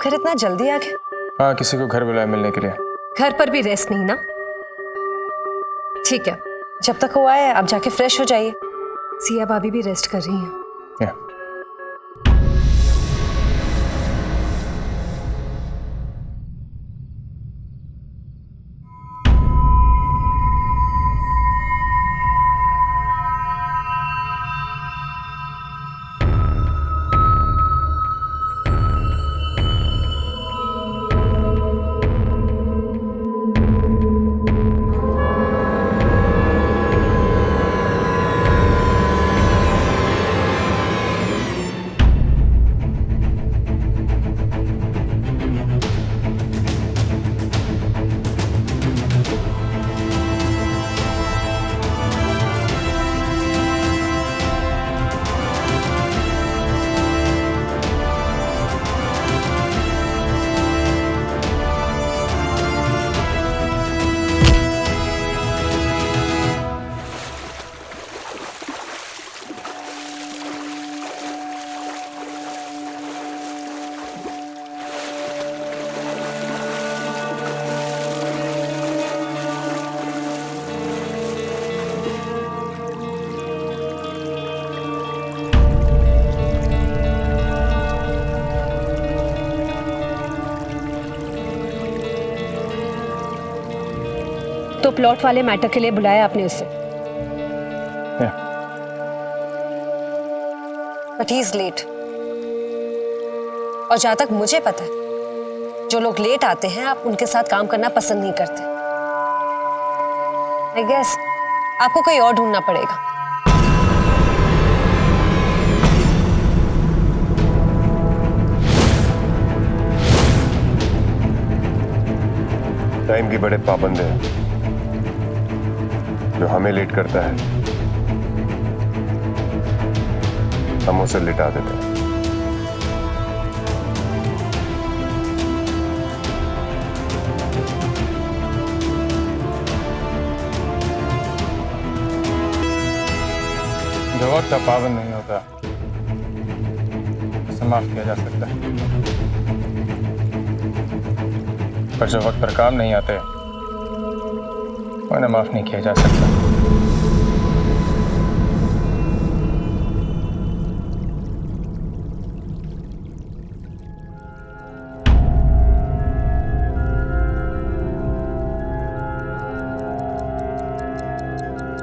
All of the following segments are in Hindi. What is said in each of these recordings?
घर इतना जल्दी आ गए? हाँ, किसी को घर बुलाया मिलने के लिए। घर पर भी रेस्ट नहीं ना? ठीक है, जब तक वो आए आप जाके फ्रेश हो जाइए। सिया भाभी भी रेस्ट कर रही हैं। या। तो प्लॉट वाले मैटर के लिए बुलाया आपने उसे? But he is late. और जहां तक मुझे पता है, जो लोग लेट आते हैं आप उनके साथ काम करना पसंद नहीं करते। आई गेस आपको कोई और ढूंढना पड़ेगा। टाइम की बड़े पाबंद है। जो हमें लेट करता है हम उसे लिटा देते हैं। जो वक्त का पाबंद नहीं होता उसे माफ किया जा सकता है, पर जो वक्त पर काम नहीं आते उन्हें माफ नहीं किया जा सकता।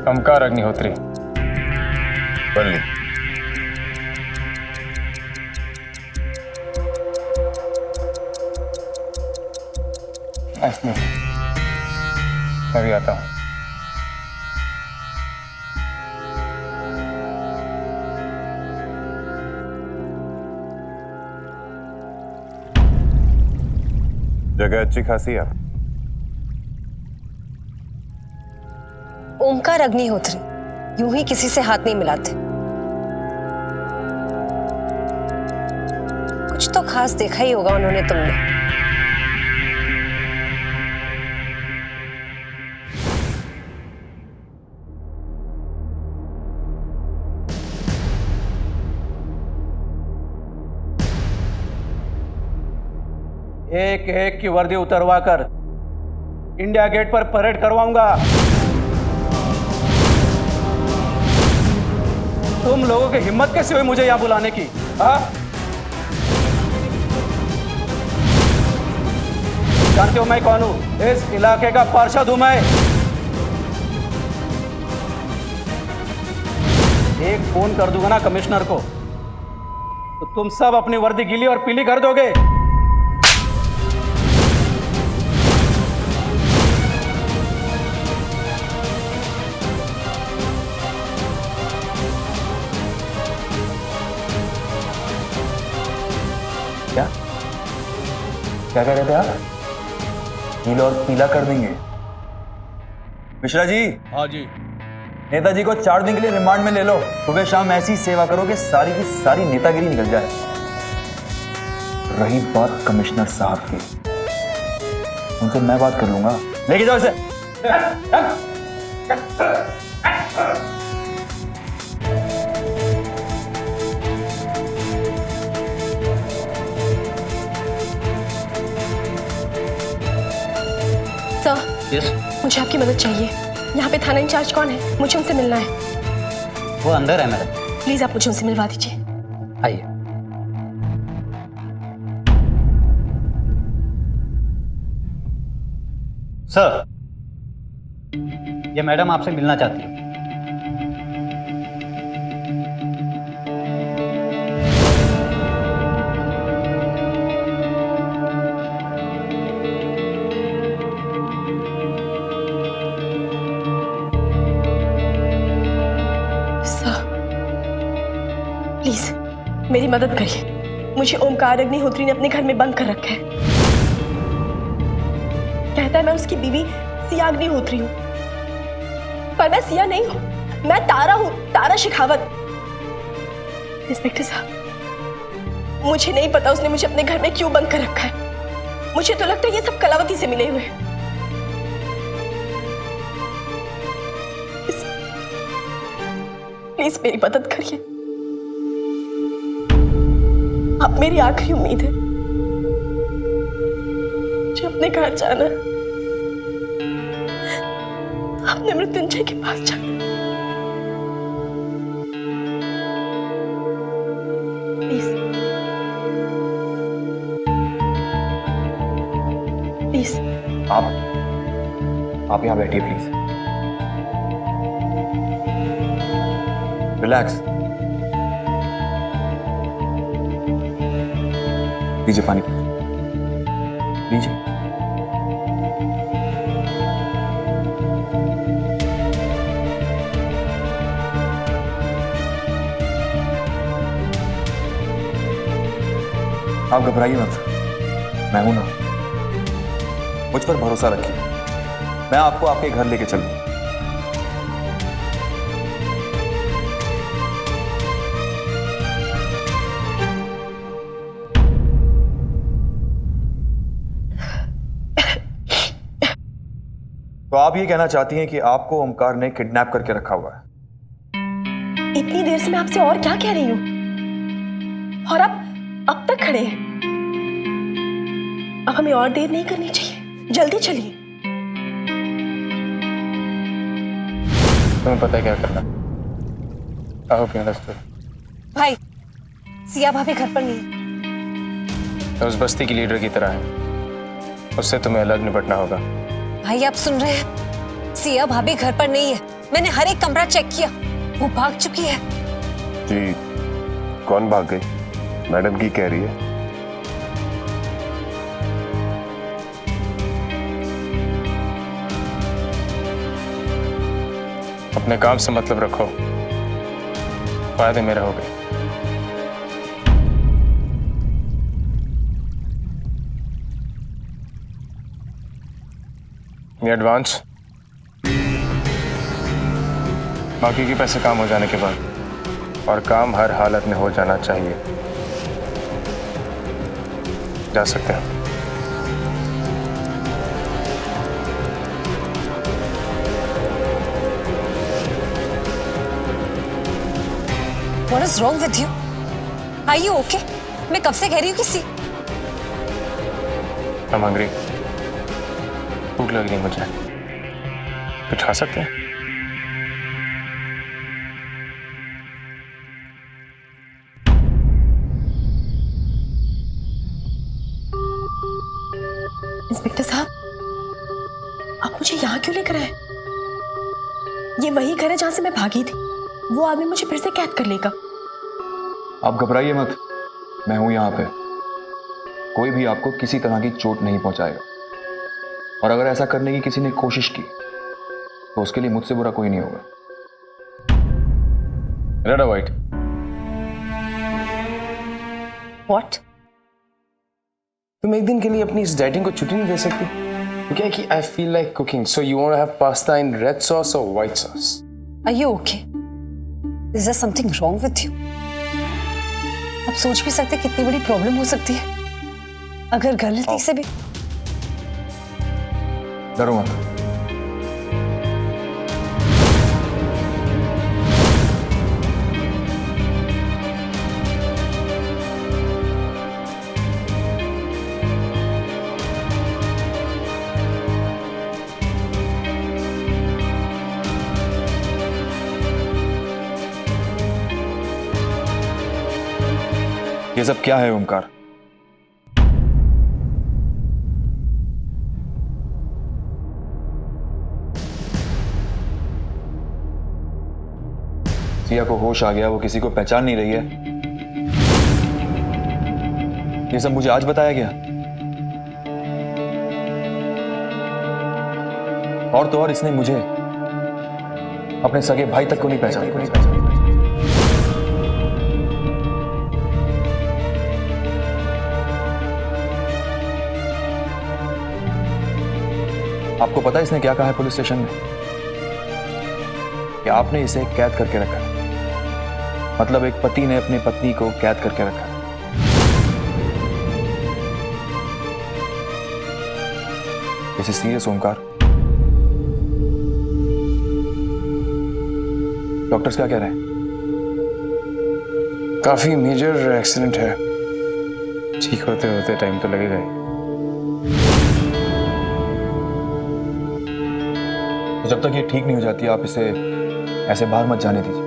ओमकार अग्निहोत्री। बल्ली। मैं भी आता हूँ। जगह अच्छी खासी है। ओमकार अग्निहोत्री यूं ही किसी से हाथ नहीं मिलाते। कुछ तो खास देखा ही होगा उन्होंने तुमने। एक एक की वर्दी उतरवाकर इंडिया गेट पर परेड करवाऊंगा। तुम लोगों की हिम्मत कैसे हुई मुझे यहां बुलाने की? हाँ, जानते हो मैं कौन हूं? इस इलाके का पार्षद हूं मैं। एक फोन कर दूंगा ना कमिश्नर को तो तुम सब अपनी वर्दी गीली और पीली कर दोगे। क्या कह रहे थे आप? नीला और पीला कर देंगे? मिश्रा जी। हाँ जी। नेताजी को 4 दिन के लिए रिमांड में ले लो। सुबह शाम ऐसी सेवा करो कि सारी की सारी नेतागिरी निकल जाए। रही बात कमिश्नर साहब की, उनसे मैं बात कर लूंगा। लेके जाओ इसे। यस, मुझे आपकी मदद चाहिए। यहाँ पे थाना इंचार्ज कौन है? मुझे उनसे मिलना है। वो अंदर है मैडम। प्लीज आप मुझे उनसे मिलवा दीजिए। आइए। सर, ये मैडम आपसे मिलना चाहती है। सर, प्लीज मेरी मदद करिए। मुझे ओमकार अग्निहोत्री ने अपने घर में बंद कर रखा है। कहता है मैं उसकी बीवी सिया अग्निहोत्री हूं, पर मैं सिया नहीं हूं, मैं तारा हूं, तारा शेखावत। इंस्पेक्टर साहब, मुझे नहीं पता उसने मुझे अपने घर में क्यों बंद कर रखा है। मुझे तो लगता है ये सब कलावती से मिले हुए हैं। प्लीज मेरी मदद करिए। आप मेरी आखिरी उम्मीद है। मुझे अपने घर जाना है, अपने मृत्युंजय के पास जाना। Please please. आप यहाँ बैठिए प्लीज। रिलैक्स। लीजिए पानी, लीजिए। आप घबराइए मत, मैं हूं ना। मुझ पर भरोसा रखिए, मैं आपको आपके घर लेके चलूंगा। तो आप ये कहना चाहती हैं कि आपको ओमकार ने किडनैप करके रखा हुआ है? इतनी देर से मैं आपसे और क्या कह रही हूं, और आप अब तक खड़े हैं। अब हमें और देर नहीं करनी चाहिए, जल्दी चलिए। तुम्हें पता है क्या करना। I hope you understood. भाई, सिया भाभी घर पर नहीं है। तो उस बस्ती की लीडर की तरह है, उससे तुम्हें अलग निपटना होगा। भाई आप सुन रहे हैं? सिया भाभी घर पर नहीं है। मैंने हर एक कमरा चेक किया, वो भाग चुकी है। जी, कौन भाग गई? मैडम की कह रही है। अपने काम से मतलब रखो, फायदे मेरे हो गए। ये एडवांस, बाकी के पैसे काम हो जाने के बाद, और काम हर हालत में हो जाना चाहिए। जा सकते हैं। What is wrong with you? Are you okay? मैं कब से कह रही हूँ कि I'm hungry। भूख लग रही है मुझे, कुछ खा सकते हैं? इंस्पेक्टर साहब, आप मुझे यहाँ क्यों लेकर आए? ये वही घर है जहां से मैं भागी थी। वो आदमी मुझे फिर से कैद कर लेगा। आप घबराइए मत, मैं हूं यहाँ पे। कोई भी आपको किसी तरह की चोट नहीं पहुंचाएगा, और अगर ऐसा करने की किसी ने कोशिश की तो उसके लिए मुझसे बुरा कोई नहीं होगा। रेड और व्हाइट? What? तुम एक दिन के लिए अपनी इस डाइटिंग को छुट्टी नहीं दे सकती? क्या है कि I feel like cooking, so you want to have pasta in red sauce और white sauce? Are you okay? Is there something wrong with you? आप सोच भी सकते कितनी बड़ी प्रॉब्लम हो सकती है अगर गलती से भी। डरो मत। ये सब क्या है ओमकार? सिया को होश आ गया, वो किसी को पहचान नहीं रही है। ये सब मुझे आज बताया गया। और तो और इसने मुझे अपने सगे भाई तक को नहीं पहचाना। आपको पता है इसने क्या कहा है पुलिस स्टेशन में? कि आपने इसे कैद करके रखा है। मतलब एक पति ने अपनी पत्नी को कैद करके रखा है। This is serious Omkar. Doctors क्या कह रहे हैं? काफी मेजर एक्सीडेंट है, ठीक होते होते टाइम तो लगेगा ही। तो जब तक ये ठीक नहीं हो जाती आप इसे ऐसे बाहर मत जाने दीजिए।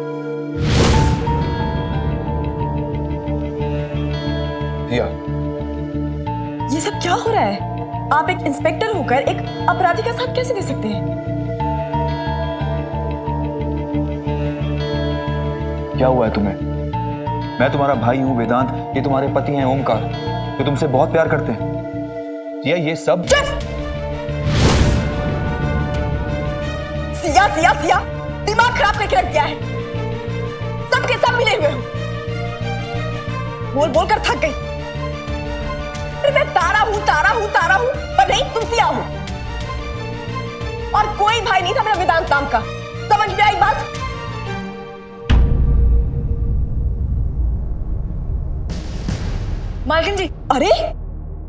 सिया, ये सब क्या हो रहा है? आप एक इंस्पेक्टर होकर एक अपराधी का साथ कैसे दे सकते हैं? क्या हुआ है तुम्हें? मैं तुम्हारा भाई हूं वेदांत, ये तुम्हारे पति हैं ओमकार, जो तुमसे बहुत प्यार करते हैं। सिया, ये सब सिया सिया सिया, दिमाग खराब करके रख दिया है। सबके सब मिले हुए हो। बोल बोल कर थक गई। फिर मैं तारा हूं तारा हूं तारा हूं, पर नहीं, तुम सिया हो। और कोई भाई नहीं था मेरा वेदांत नाम का। समझ में आई बात? मालकिन जी, अरे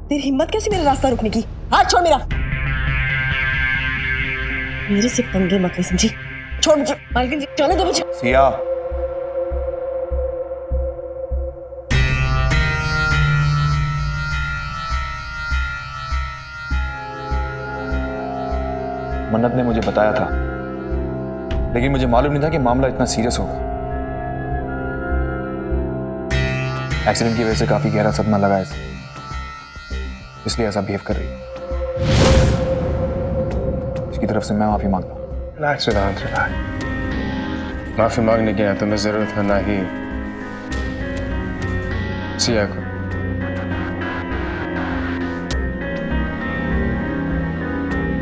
तेरी हिम्मत कैसे मेरा रास्ता रोकने की? हाथ छोड़ मेरा। मेरे से पंगे मत ले, समझी? छोड़ मुझे। मालकिन जी, जाने दो मुझे। सिया, मन्नत ने मुझे बताया था, लेकिन मुझे मालूम नहीं था कि मामला इतना सीरियस होगा। एक्सीडेंट की वजह से काफी गहरा सदमा लगा है, इसलिए ऐसा बिहेव कर रही है। इसकी तरफ से मैं माफी मांगता हूं। रिलैक्स वेदांत, रिलैक्स। माफी मांगने की ना तुम्हें जरूरत है ना ही सिया को।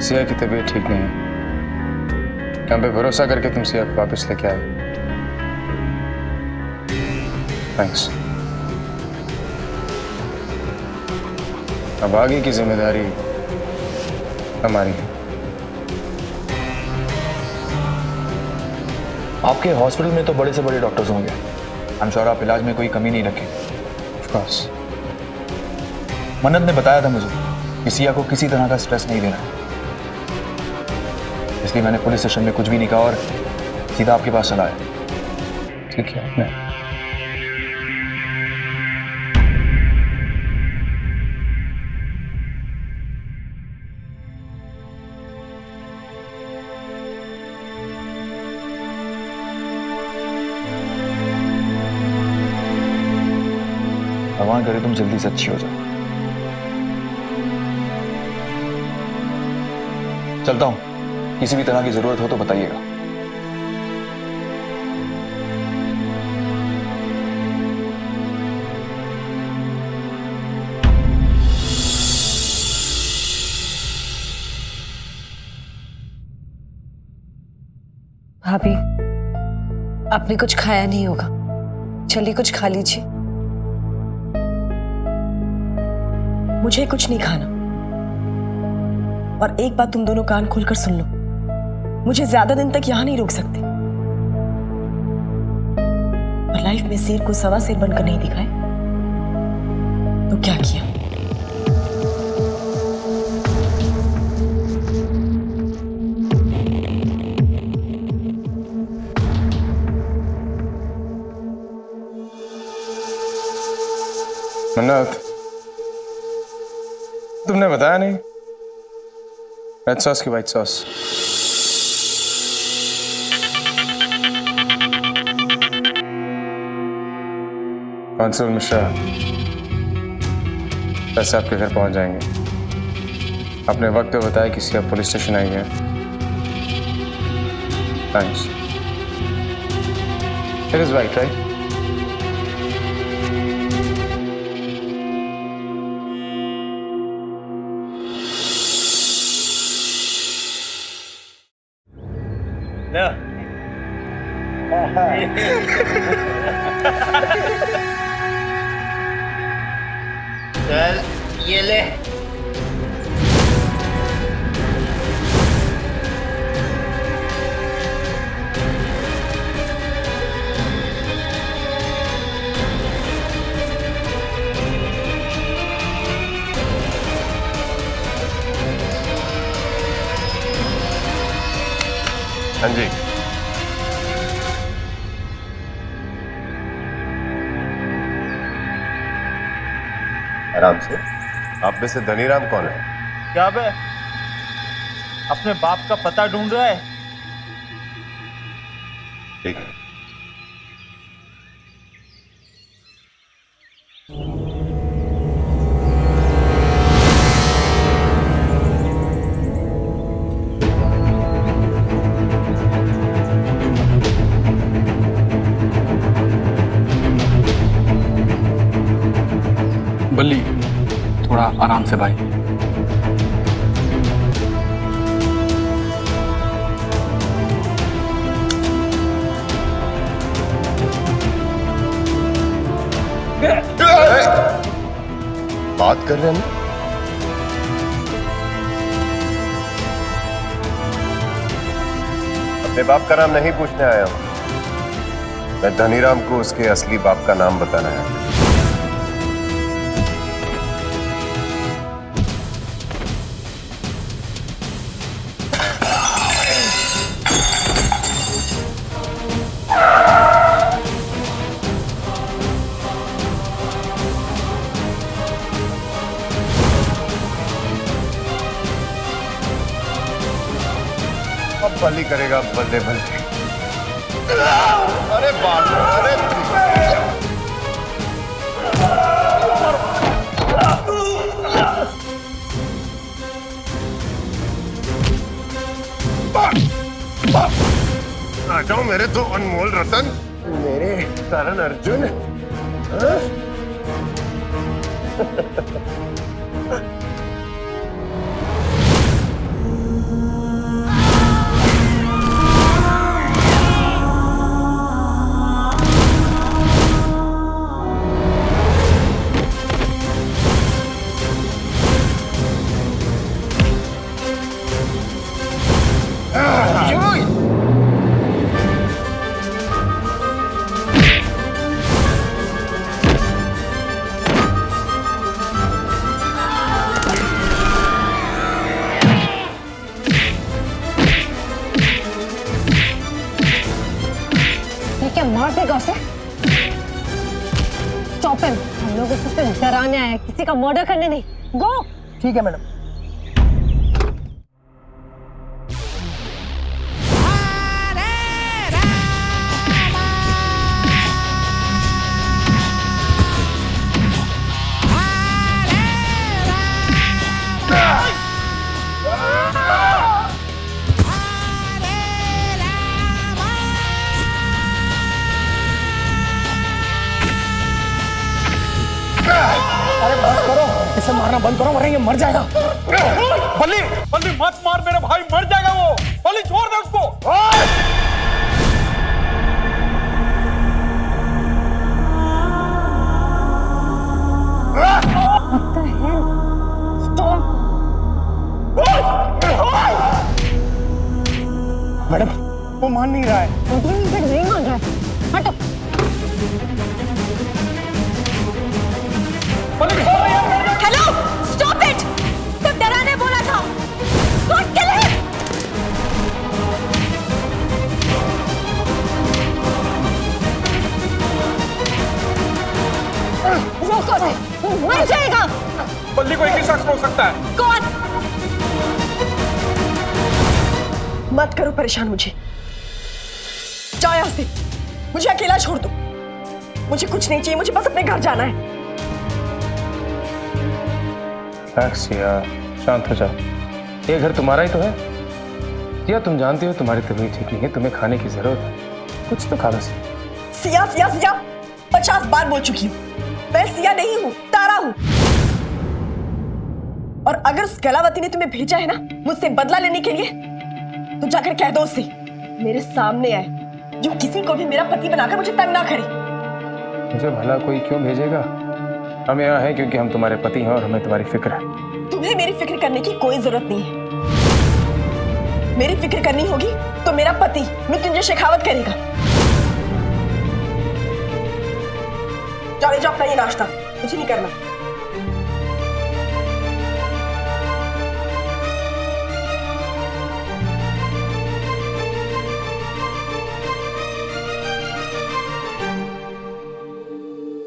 सिया की तबीयत ठीक नहीं है। हम पे भरोसा करके तुम सिया को वापस लेके आए। थैंक्स। अब आगे की जिम्मेदारी हमारी है। आपके हॉस्पिटल में तो बड़े से बड़े डॉक्टर्स होंगे। आई एम श्योर आप इलाज में कोई कमी नहीं रखें। Of course. मन्नत ने बताया था मुझे कि सिया को किसी तरह का स्ट्रेस नहीं देना है, इसलिए मैंने पुलिस स्टेशन में कुछ भी नहीं कहा और सीधा आपके पास चला आया। ठीक है आपने। भगवान करे तुम जल्दी से अच्छी हो जाओ। चलता हूं, किसी भी तरह की जरूरत हो तो बताइएगा। भाभी, आपने कुछ खाया नहीं होगा, चलिए कुछ खा लीजिए। मुझे कुछ नहीं खाना। और एक बात तुम दोनों कान खोलकर सुन लो, मुझे ज्यादा दिन तक यहां नहीं रोक सकते। और लाइफ में शेर को सवा शेर बनकर नहीं दिखाए तो क्या किया? मन्नत, तुमने बताया नहीं रेड सॉस की व्हाइट सॉस। कांस्टेबल मिश्रा, पैसे आपके घर पहुंच जाएंगे। आपने वक्त पे बताया कि सिया पुलिस स्टेशन आई है। Thanks. It is right, right? चल ये ले। हाँ जी, आराम से। आप में से धनीराम कौन है? क्या बे, अपने बाप का पता ढूंढ रहा है? ठीक है। बल्ली, थोड़ा आराम से भाई। बात कर रहे हैं ना? अपने बाप का नाम नहीं पूछने आया हूं। मैं धनीराम को उसके असली बाप का नाम बताना है। अब बल्ली करेगा बल्ले बल्ले। अरे बाप रे, अरे आ जाओ मेरे दो अनमोल रतन, मेरे करण अर्जुन। हाँ? क्या मार देगा उसे? Stop him. हम लोग उसे सिर्फ डराने आए हैं, किसी का मर्डर करने नहीं। गो। ठीक है मैडम। अरे बस करो, इसे मारना बंद करो वरना ये मर जाएगा। बल्ली, बल्ली मत मार, मेरा भाई मर जाएगा वो। बल्ली छोड़ दे उसको। मैडम वो मान नहीं रहा है। नहीं मान रहा है। हटो। Hello, stop it. सिर्फ डराने बोला था। God kill him. रोको उसे, वो मर जाएगा। बल्ली को एक ही शख्स रोक सकता है। कौन? मत करो परेशान मुझे। जाओ यहां से, मुझे अकेला छोड़ दो। मुझे कुछ नहीं चाहिए, मुझे बस अपने घर जाना है। रिलैक्स सिया, शांत हो जाओ। ये घर तुम्हारा ही तो है। सिया, तुम जानती हो तुम्हारी तबीयत ठीक नहीं है, तुम्हें खाने की जरूरत है, कुछ तो खा लो। सिया सिया सिया 50 बार बोल चुकी हूँ, मैं सिया नहीं हूँ, तारा हूँ। और अगर उस कलावती ने तुम्हें भेजा है ना मुझसे बदला लेने के लिए, तो जाकर कह दो उससे मेरे सामने आए, जो किसी को भी मेरा पति बनाकर मुझे तंग ना करे। मुझे भला कोई क्यों भेजेगा? हम यहाँ हैं क्योंकि हम तुम्हारे पति हैं और हमें तुम्हारी फिक्र है। तुम्हें मेरी फिक्र करने की कोई जरूरत नहीं है। मेरी फिक्र करनी होगी तो मेरा पति मृत्युंजय शेखावत करेगा। जाओ ले जाओ अपना ये नाश्ता, मुझे नहीं करना।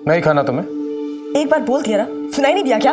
नहीं खाना तुम्हें? एक बार बोल दिया ना, सुनाई नहीं दिया क्या?